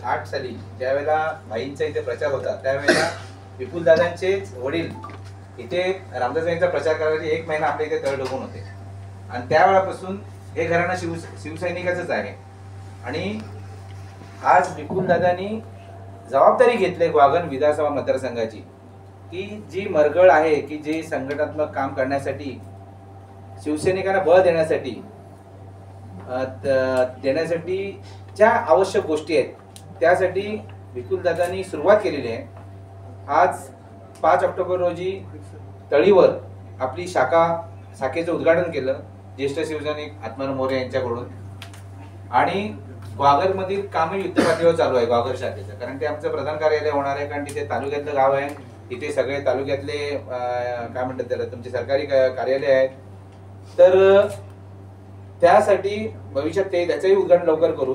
आठ साली ज्यावेळेला भाईंचा इथे प्रचार होता त्यावेळेला विपुल दादांचे वडील इथे रामदासांचा प्रचार करायचे 1 महिना आपल्या इथे तळ डोकून होते आणि त्यावेळापासून हे घराणं शिवसैनिकाचंच आहे. आणि आज विपुल दादांनी जबाबदारी घेतली ग्वागन विधानसभा मतदारसंघाची की जी मरगळ आहे की जे संघटनात्मक काम करण्यासाठी शिवसैनिकांना बळ देण्यासाठी ज्या आवश्यक गोष्टी आहेत त्यासाठी विपुल दादांनी सुरुवात केलेली आहे. आज 5 ऑक्टोबर रोजी तळीवर आपली शाखेचं उद्घाटन केलं ज्येष्ठ शिवसैनिक आत्माराम मोरे यांच्याकडून. आणि ग्वागरमधील कामही युद्धपातळीवर चालू आहे ग्वागर शाखेचं, कारण ते आमचं प्रधान कार्यालय होणार आहे. कारण तिथे तालुक्यातलं गाव आहे, तिथे सगळे तालुक्यातले काय म्हणतात त्याला तुमचे सरकारी कार्यालय आहेत. तर त्यासाठी भविष्यात त्याचंही उद्घाटन लवकर करू.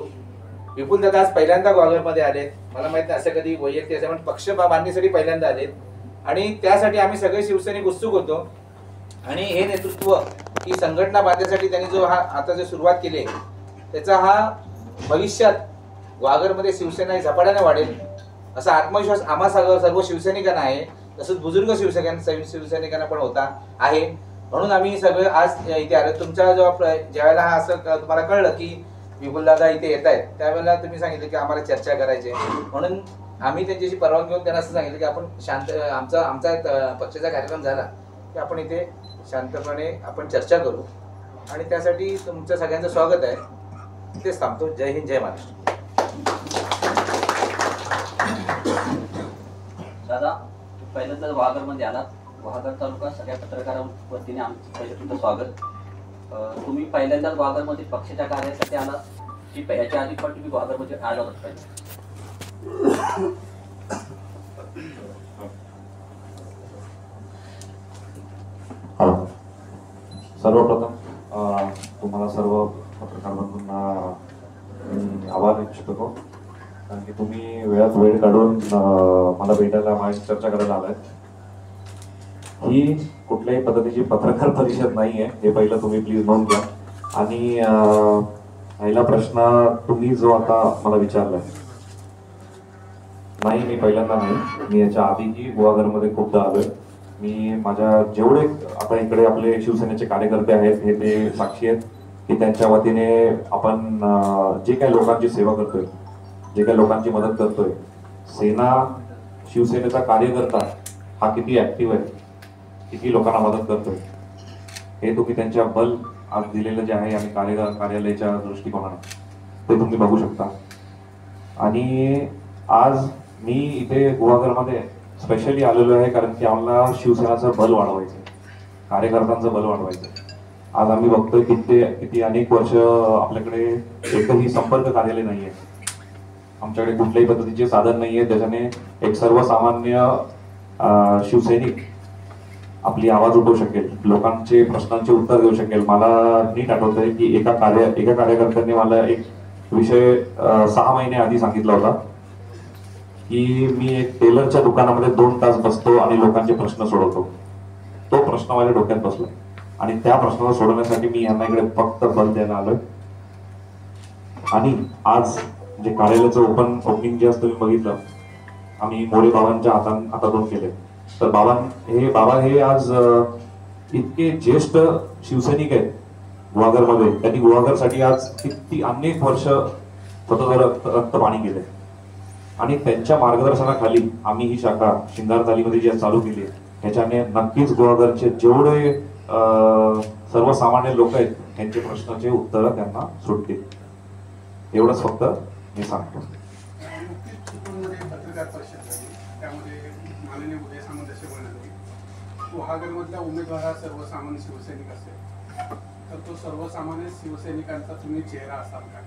विपुल दादा आज पहिल्यांदा ग्वागरमध्ये आलेत. मला माहित नाही असं कधी वैयक्तिक असं पण पक्ष बांधणीसाठी पहिल्यांदा आलेत आणि त्यासाठी आम्ही सगळे शिवसैनिक उत्सुक होतो. आणि हे नेतृत्व ही संघटना बांधण्यासाठी त्यांनी जो आता जो सुरुवात केली त्याचा हा भविष्यात ग्वागरमध्ये शिवसेना झपाट्याने वाढेल असा आत्मविश्वास आम्हा सर्व शिवसैनिकांना आहे. तसंच बुजुर्ग शिवसैनिकांना पण होता आहे. म्हणून आम्ही सगळे आज इथे आलो. तुमच्या ज्यावेळेला हा असं तुम्हाला कळलं की विपुल दादा इथे येत आहेत त्यावेळेला तुम्ही सांगितलं की आम्हाला चर्चा करायची आहे. म्हणून आम्ही त्यांच्याशी परवानगी घेऊन त्यांना असं सांगितलं की आपण शांत आमचा पक्षाचा कार्यक्रम झाला की आपण इथे शांतपणे आपण चर्चा करू. आणि त्यासाठी तुमचं सगळ्यांचं स्वागत आहे. तेच थांबतो. जय हिंद, जय महाराष्ट्र. दादा पहिल्यांदा ग्वागरमध्ये आलात. ग्वागर तालुका सगळ्या पत्रकारांच्या वतीने आमचं पहिलं तुमचं स्वागत. तुम्ही पहिल्यांदा ग्वागरमध्ये पक्षाच्या कार्यासाठी आला की याच्या आधी पण तुम्ही ग्वागरमध्ये आला होता पहिला? सर्वप्रथम तुम्हाला सर्व पत्रकार बंधूंना मी आभार इच्छितो कारण की तुम्ही वेळात वेळ काढून मला भेटायला माझी चर्चा करायला आलाय. ही कुठल्याही पद्धतीची पत्रकार परिषद नाहीये हे पहिलं तुम्ही प्लीज नोंद घ्या. आणि पहिला प्रश्न तुम्ही जो आता मला विचारलाय, नाही मी पहिल्यांदा नाही, मी याच्या आधीही गुहागरमध्ये खूपदा आलोय. मी माझ्या जेवढे आता इकडे आपले शिवसेनेचे कार्यकर्ते आहेत हे ते साक्षी आहेत की त्यांच्या वतीने आपण जे काही लोकांची सेवा करतोय, जे काही लोकांची मदत करतोय, सेना शिवसेनेचा कार्यकर्ता हा किती ऍक्टिव्ह आहे, किती लोकांना मदत करतोय हे तुम्ही त्यांच्या बल आज दिलेलं जे आहे आणि कार्यालयाच्या दृष्टिकोनाने ते तुम्ही बघू शकता. आणि आज मी इथे गुहागरमध्ये स्पेशली आलेलो आहे कारण की आम्हाला शिवसेनाचं बल वाढवायचं, कार्यकर्त्यांचं बल वाढवायचं. आज आम्ही बघतोय किती अनेक वर्ष आपल्याकडे एकही संपर्क कार्यालय नाहीये, आमच्याकडे कुठल्याही पद्धतीचे साधन नाहीये ज्याच्याने एक सर्वसामान्य शिवसैनिक आपली आवाज उठवू शकेल, लोकांचे प्रश्नांचे उत्तर देऊ शकेल. मला नीट आठवतंय की एका कार्यकर्त्याने मला एक विषय 6 महिने आधी सांगितला होता की मी एक टेलरच्या दुकानामध्ये 2 तास बसतो आणि लोकांचे प्रश्न सोडवतो. तो प्रश्न माझ्या डोक्यात बसला आणि त्या प्रश्नाला सोडवण्यासाठी मी यांना इकडे फक्त बल द्यायला आलोय. आणि आज जे कार्यालयाचं ओपनिंग जे असतं तुम्ही बघितलं, आम्ही मोरे बाबांच्या हातातून केले. तर बाबा हे आज इतके ज्येष्ठ शिवसैनिक आहेत गुहागरमध्ये, त्यांनी गुहागरसाठी आज किती अनेक वर्ष स्वतःचं रक्त पाणी केले. आणि त्यांच्या मार्गदर्शनाखाली आम्ही ही शाखा शिंगारतालीमध्ये जी चालू केली आहे ह्याच्याने नक्कीच गुहागरचे जेवढे सर्वसामान्य लोक आहेत त्यांचे प्रश्नाचे उत्तर त्यांना सुटतील. एवढंच फक्त मी सांगतो. पत्रकार परिषद झाली त्यामध्ये माननीय उदय सामंत असे म्हणाले गुहागरमधला उमेदवार हा सर्वसामान्य शिवसैनिक असेल तर तो सर्वसामान्य शिवसैनिकांचा तुम्ही चेहरा असाल का?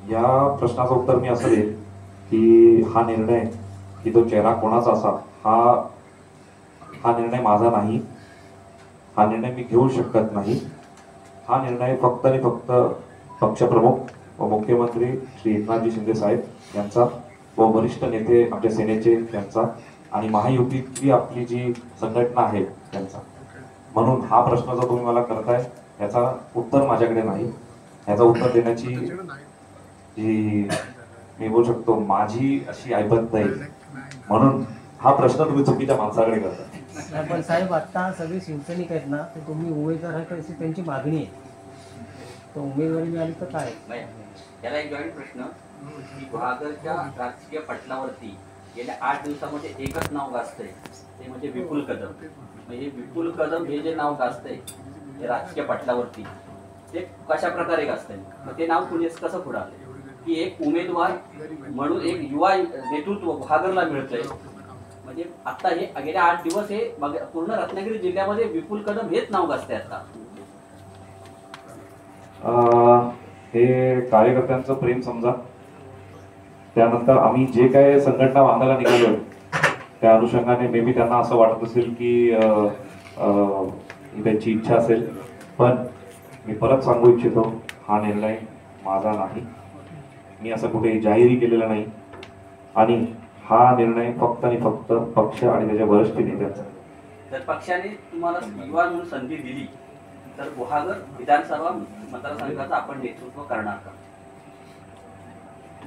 या प्रश्नाचं उत्तर मी असं देईल की हा निर्णय की तो चेहरा कोणाचा असा हा निर्णय माझा नाही, हा निर्णय मी घेऊ शकत नाही. हा निर्णय फक्त आणि फक्त पक्षप्रमुख व मुख्यमंत्री श्री एकनाथजी शिंदे साहेब यांचा व वरिष्ठ नेते आमच्या सेनेचे यांचा आणि महायुतीतली आपली जी संघटना आहे त्यांचा. म्हणून हा प्रश्न जो तुम्ही मला करताय याचा उत्तर माझ्याकडे नाही. याचा उत्तर देण्याची जी मी बोलू शकतो माझी अशी ऐपत नाही. म्हणून हा प्रश्न तुम्ही चुकीच्या माणसाकडे करता. नाही, पण साहेब आता सगळे शिवसैनिक आहेत ना, तर तुम्ही उमेदवार आहे अशी त्यांची मागणी आहे. तर उमेदवारी मिळाली तर काय? नाही, याला एक जॉईंट प्रश्न की गुहागरच्या राजकीय पटलावरती गेल्या 8 दिवसामध्ये एकच नाव गाजतंय, ते म्हणजे विपुल कदम. म्हणजे विपुल कदम हे जे नाव गाजतंय ते राजकीय पटलावरती ते कशा प्रकारे गाजतंय, मग ते नाव कुणी कसं पुढे आलं की एक उमेदवार म्हणून एक युवा नेतृत्व गुहागरला मिळतंय. म्हणजे आता हे गेल्या 8 दिवस हे पूर्ण रत्नागिरी जिल्ह्यामध्ये विपुल कदम हेच नाव गाजतंय. आता हे कार्यकर्त्यांचं प्रेम समजा. त्यानंतर आम्ही जे काय संघटना बांधायला निघालो त्या अनुषंगाने मे बी त्यांना असं वाटत असेल की त्यांची इच्छा असेल. पण मी परत सांगू इच्छितो, हा निर्णय माझा नाही. मी असं कुठे जाहीरही केलेला नाही. आणि हा निर्णय फक्त आणि फक्त पक्ष आणि त्याच्या वरिष्ठ नेत्यांचा. जर पक्षाने तुम्हाला युवा म्हणून संधी दिली तर गुहागर विधानसभा मतदारसंघाचं आपण नेतृत्व करणार का?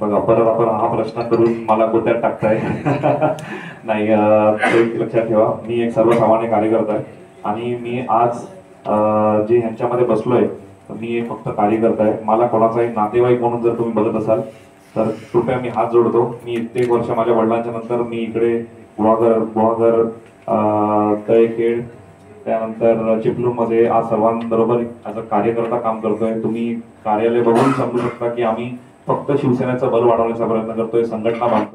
बघा, परत आपण हा प्रश्न करून मला गोत्यात टाकताय. नाही, एक लक्षात ठेवा, मी एक सर्वसामान्य कार्यकर्ता आहे आणि मी आज जे ह्यांच्यामध्ये बसलोय मी एक फक्त कार्यकर्ता आहे. मला कोणाचाही नातेवाईक म्हणून जर तुम्ही बघत असाल तर कृपया मी हात जोडतो. मी इतके वर्ष माझ्या वडिलांच्या नंतर मी इकडे गुहागर तळेखेड त्यानंतर चिपळूणमध्ये आज सर्वांबरोबर ॲज अ कार्यकर्ता काम करतोय. तुम्ही कार्यालय बघून समजू शकता की आम्ही फक्त शिवसेनेचं बल वाढवण्याचा प्रयत्न करतोय, संघटना बांधतोय.